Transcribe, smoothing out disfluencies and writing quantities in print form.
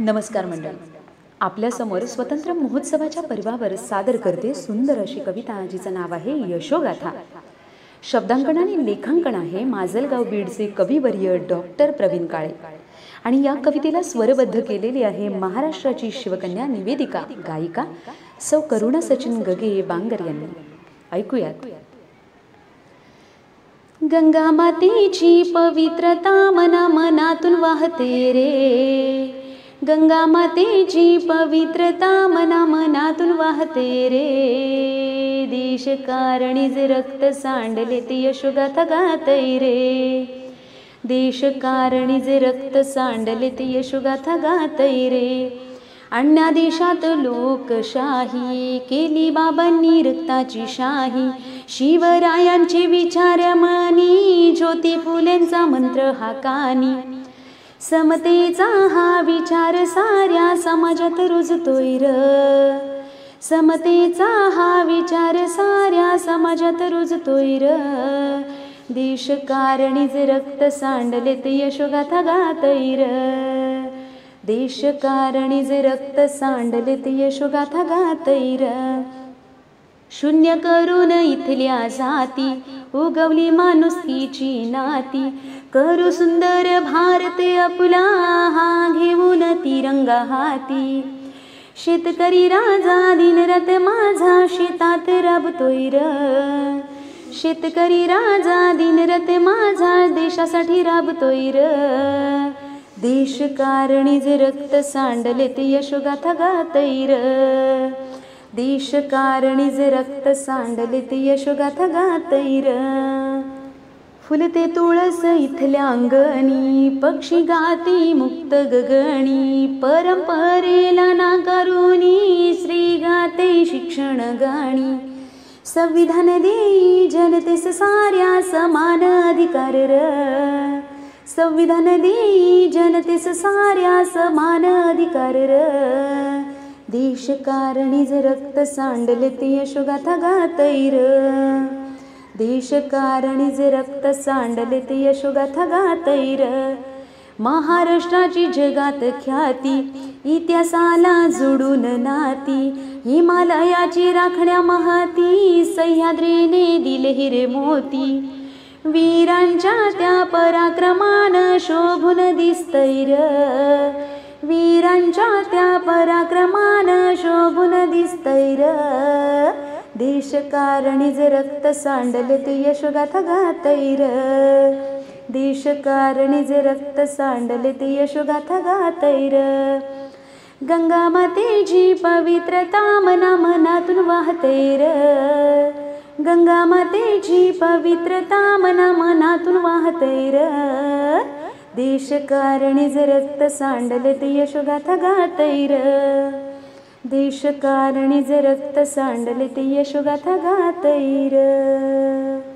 नमस्कार मंडळी. आपल्यासमोर स्वतंत्र महोत्सवाच्या पर्वावर सादर करते सुंदर अशी कविता, जिचं नाव आहे यशोगाथा. शब्दांकन आणि लेखांकन आहे माजलगाव बीडचे कविवर्य डॉक्टर प्रवीण काळे. आणि या कवितेला स्वरबद्ध केलेली आहे महाराष्ट्राची शिवकन्या निवेदिका गायिका सौ करुणा सचिन गगे बांगर यांनी. ऐकूयात. गंगा मातेची पवित्रता मना मनातून वाहते रे. गंगा मातेची पवित्रता मना मनातून वाहते रे. देश कारणीच रक्त सांडले ती यशोगाथा गातई रे. देश कारणीच रक्त सांडले ती यशोगाथा गातई रे. अन्या देशात लोकशाही केली बाबांनी रक्ताची शाही. शिवरायांचे विचार मनी ज्योती फुलेंचा मंत्र हा कानी. समतेचा हा विचार साऱ्या समाजात रुजतोय र. समतेचा हा विचार साऱ्या समाजात रुजतोय र. देश कारणीच रक्त सांडले ते यशोगाथा गातई र. देश कारणीच रक्त सांडले ते यशोगाथा गातई र. शून्य करून इथल्या जाती उगवली माणुसकीची नाती. करू सुंदर भारत आपुला हा घेऊन तिरंगा हाती. शेतकरी राजा दिनरात माझा शेतात राबतोय र. शेतकरी राजा दिनरात माझा देशासाठी राबतोय र. देश कारणीच रक्त सांडले ते यशोगाथा गातई र. देश कारणीच रक्त सांडले ते यशोगाथा गातई र. फुलते तुळस इथल्या अंगणी पक्षी गाती मुक्त गगणी. परंपरेला नाकारुनी श्री गाते शिक्षण गाणी. संविधान देई जनतेस साऱ्या समान अधिकार र. संविधान देई जनतेस साऱ्या समान अधिकार र. देश कारणीच रक्त सांडले ते यशोगाथा गातई र. देश कारणीच रक्त सांडले ते यशोगाथा गातई र. महाराष्ट्राची जगात ख्याती इतिहासाला जोडून नाती. हिमालयाची राखण्या महती सह्याद्रीने दिले हिरे मोती. वीरांच्या त्या पराक्रमान शोभून दिसतई र. वीरांच्या त्या पराक्रमान शोभून दिसतई र. देश कारणीच रक्त सांडले ते यशोगाथा गातई र. देश कारणीच रक्त सांडले ते यशोगाथा गातई र. गंगा मातेची पवित्रता मना मनातून वाहते र. गंगा मातेची पवित्रता मना मनातून वाहते र. देश कारणीच रक्त सांडले ते यशोगाथा गातई र. देश कारणीच रक्त सांडले ते यशोगाथा गातई र.